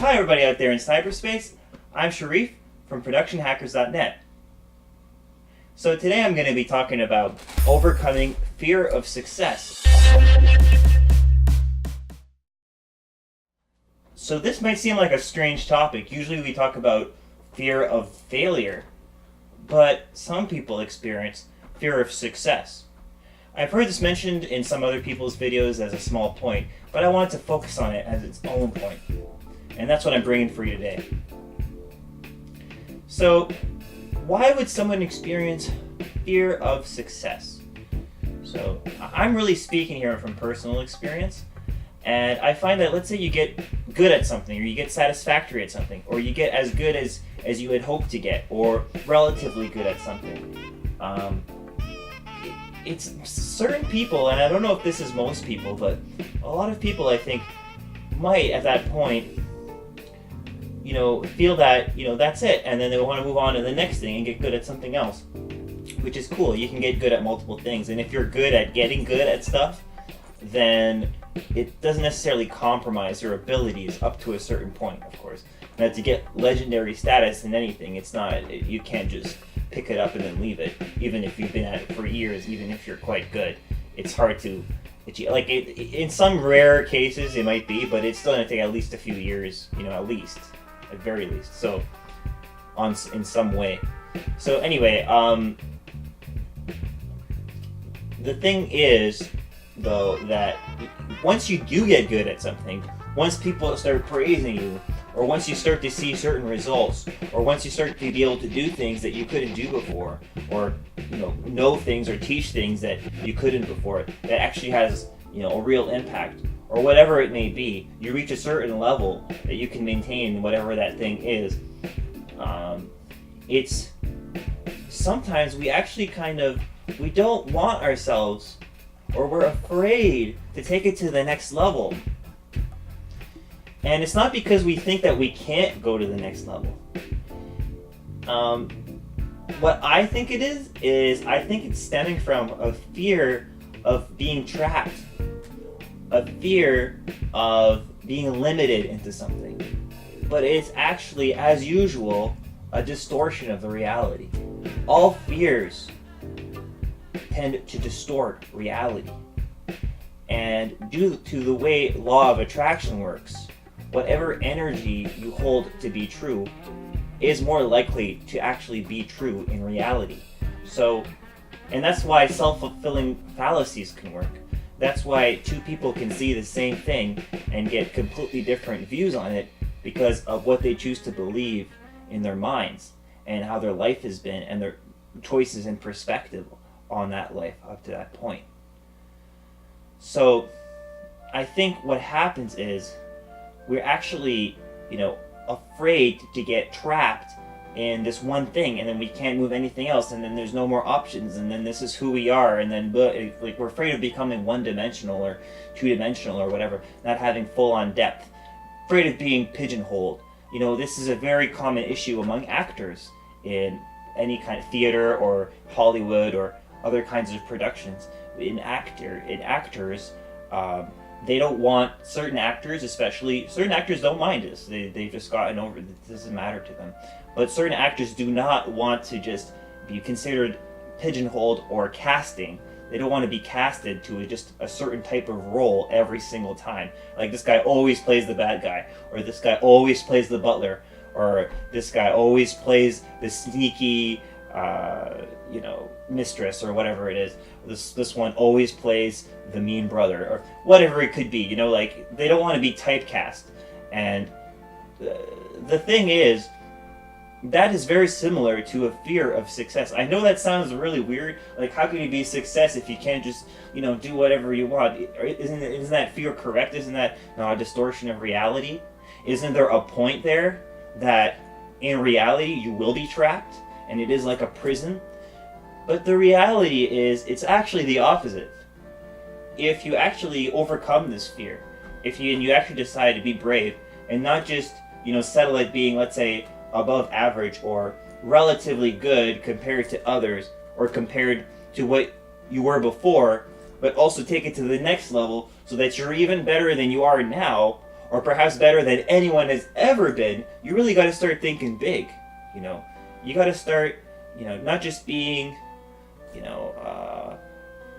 Hi everybody out there in cyberspace, I'm Sharif from ProductionHackers.net. So today I'm going to be talking about overcoming fear of success. So this might seem like a strange topic. Usually we talk about fear of failure, but some people experience fear of success. I've heard this mentioned in some other people's videos as a small point, but I wanted to focus on it as its own point. And that's what I'm bringing for you today. So, why would someone experience fear of success? So, I'm really speaking here from personal experience, and I find that, let's say you get good at something, or you get satisfactory at something, or you get as good as you had hoped to get, or relatively good at something. It's certain people, and I don't know if this is most people, but a lot of people, I think, might at that point, feel that, that's it, and then they want to move on to the next thing and get good at something else, which is cool. You can get good at multiple things, and if you're good at getting good at stuff, then it doesn't necessarily compromise your abilities up to a certain point, of course. Now, to get legendary status in anything, you can't just pick it up and then leave it, even if you've been at it for years, even if you're quite good. It's hard to achieve. In some rare cases it might be, but it's still going to take at least a few years, at very least, so in some way. So anyway, the thing is, though, that once you do get good at something, once people start praising you, or once you start to see certain results, or once you start to be able to do things that you couldn't do before, or know things or teach things that you couldn't before, that actually has a real impact, or whatever it may be, you reach a certain level that you can maintain whatever that thing is. It's sometimes we actually we don't want ourselves, or we're afraid to take it to the next level. And it's not because we think that we can't go to the next level. What I think it is I think it's stemming from a fear of being trapped, a fear of being limited into something. But it's actually, as usual, a distortion of the reality. All fears tend to distort reality. And due to the way law of attraction works, whatever energy you hold to be true is more likely to actually be true in reality. So, and that's why self-fulfilling fallacies can work. That's why two people can see the same thing and get completely different views on it because of what they choose to believe in their minds and how their life has been and their choices and perspective on that life up to that point. So, I think what happens is we're actually, afraid to get trapped in this one thing, and then we can't move anything else, and then there's no more options, and then this is who we are, and then we're afraid of becoming one-dimensional or two-dimensional or whatever, not having full-on depth, afraid of being pigeonholed. This is a very common issue among actors in any kind of theater or Hollywood or other kinds of productions. In actors, they don't want certain actors, especially certain actors don't mind this. They've just gotten over it. It doesn't matter to them. But certain actors do not want to just be considered pigeonholed or casting. They don't want to be casted to just a certain type of role every single time. Like, this guy always plays the bad guy, or this guy always plays the butler, or this guy always plays the sneaky, mistress, or whatever it is. This one always plays the mean brother, or whatever it could be. They don't want to be typecast. And the thing is, that is very similar to a fear of success. I know that sounds really weird. Like, how can you be a success if you can't just, do whatever you want? Isn't that fear correct? Isn't that a distortion of reality? Isn't there a point there that in reality you will be trapped, and it is like a prison? But the reality is, it's actually the opposite. If you actually overcome this fear, and you actually decide to be brave, and not just, settle at being, let's say, above average or relatively good compared to others, or compared to what you were before, but also take it to the next level so that you're even better than you are now, or perhaps better than anyone has ever been, you really got to start thinking big. You know, you got to start, not just being,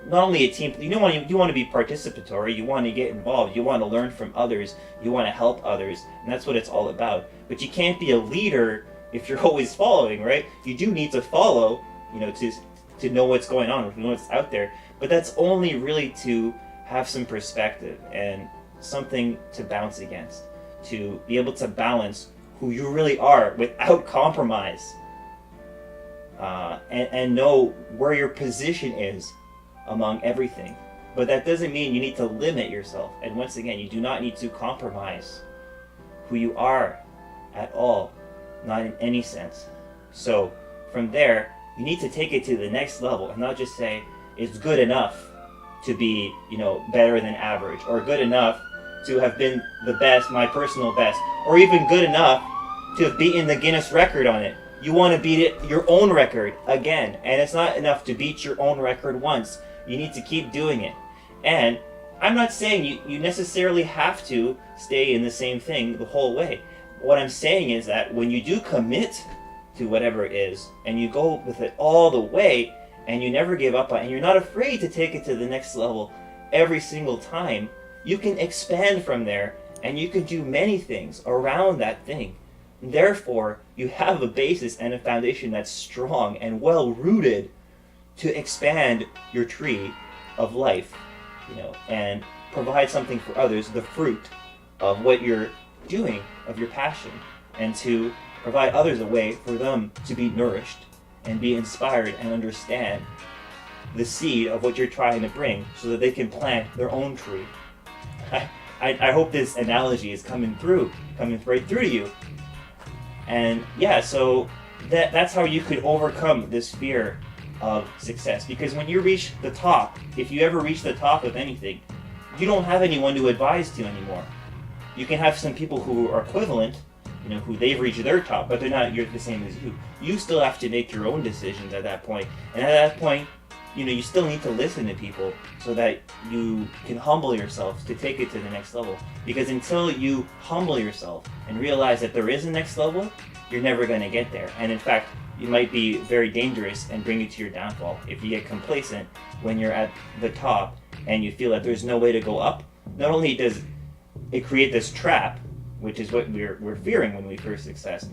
not only a team. You want to be participatory. You want to get involved. You want to learn from others. You want to help others, and that's what it's all about. But you can't be a leader if you're always following, right? You do need to follow, to know what's going on, to know what's out there. But that's only really to have some perspective and something to bounce against, to be able to balance who you really are without compromise, and know where your position is among everything. But that doesn't mean you need to limit yourself. And once again, you do not need to compromise who you are at all, not in any sense. So from there, you need to take it to the next level and not just say it's good enough to be, better than average, or good enough to have been the best, my personal best, or even good enough to have beaten the Guinness record on it. You want to beat your own record again, and it's not enough to beat your own record once. You need to keep doing it. And I'm not saying you necessarily have to stay in the same thing the whole way. What I'm saying is that when you do commit to whatever it is, and you go with it all the way, and you never give up on it, and you're not afraid to take it to the next level every single time, you can expand from there, and you can do many things around that thing. Therefore, you have a basis and a foundation that's strong and well rooted to expand your tree of life, and provide something for others, the fruit of what you're doing, of your passion, and to provide others a way for them to be nourished and be inspired and understand the seed of what you're trying to bring so that they can plant their own tree. I hope this analogy is coming right through to you. And yeah, so that's how you could overcome this fear of success. Because when you reach the top, if you ever reach the top of anything, you don't have anyone to advise to anymore. You can have some people who are equivalent, who they've reached their top, but they're not the same as you. You still have to make your own decisions at that point. And at that point, you still need to listen to people so that you can humble yourself to take it to the next level. Because until you humble yourself and realize that there is a next level, you're never going to get there. And in fact, you might be very dangerous and bring you to your downfall. If you get complacent when you're at the top and you feel that there's no way to go up, not only does it create this trap, which is what we're fearing when we fear success,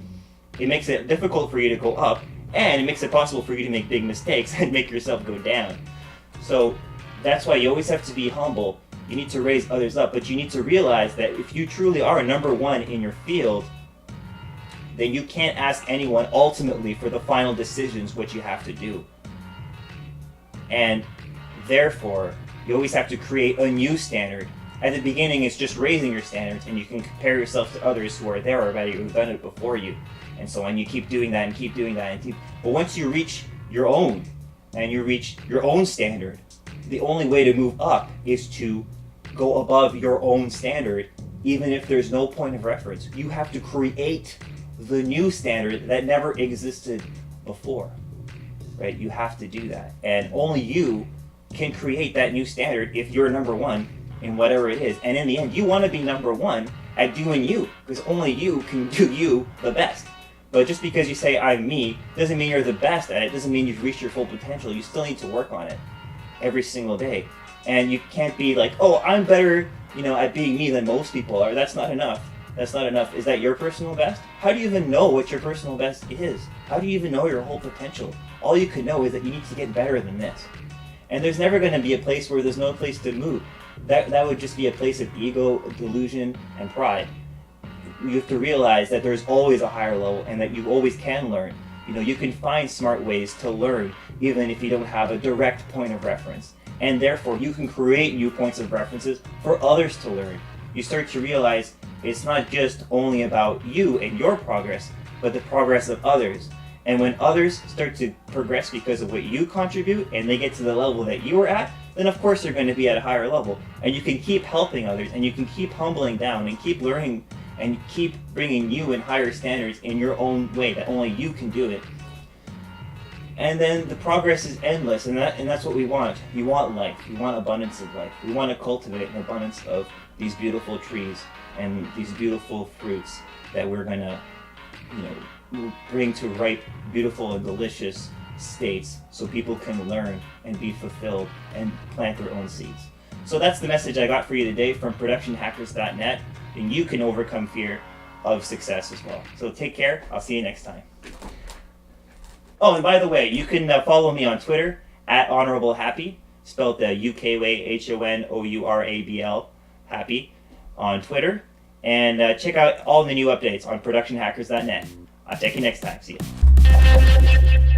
it makes it difficult for you to go up, and it makes it possible for you to make big mistakes and make yourself go down. So that's why you always have to be humble. You need to raise others up, but you need to realize that if you truly are number one in your field, then you can't ask anyone ultimately for the final decisions what you have to do. And therefore, you always have to create a new standard. At the beginning, it's just raising your standards, and you can compare yourself to others who are there already, who've done it before you. And so on, you keep doing that and keep doing that. But once you reach your own, and you reach your own standard, the only way to move up is to go above your own standard, even if there's no point of reference. You have to create the new standard that never existed before, right? You have to do that. And only you can create that new standard if you're number one in whatever it is. And in the end, you want to be number one at doing you, because only you can do you the best. But just because you say, I'm me, doesn't mean you're the best at it, doesn't mean you've reached your full potential. You still need to work on it every single day. And you can't be like, oh, I'm better, at being me than most people are. That's not enough. That's not enough. Is that your personal best? How do you even know what your personal best is? How do you even know your whole potential? All you can know is that you need to get better than this. And there's never going to be a place where there's no place to move. That would just be a place of ego, delusion, and pride. You have to realize that there's always a higher level and that you always can learn. You can find smart ways to learn even if you don't have a direct point of reference. And therefore, you can create new points of references for others to learn. You start to realize it's not just only about you and your progress, but the progress of others. And when others start to progress because of what you contribute and they get to the level that you were at, then of course they're going to be at a higher level. And you can keep helping others, and you can keep humbling down and keep learning and keep bringing you in higher standards in your own way that only you can do it. And then the progress is endless, and that's what we want. We want life. We want abundance of life. We want to cultivate an abundance of these beautiful trees and these beautiful fruits that we're gonna, bring to ripe, beautiful, and delicious states so people can learn and be fulfilled and plant their own seeds. So that's the message I got for you today from productionhackers.net, and you can overcome fear of success as well. So take care. I'll see you next time. Oh, and by the way, you can follow me on Twitter at Honorable Happy, spelled the UK way, HONOURABL, Happy, on Twitter. And check out all the new updates on productionhackers.net. I'll check you next time. See ya.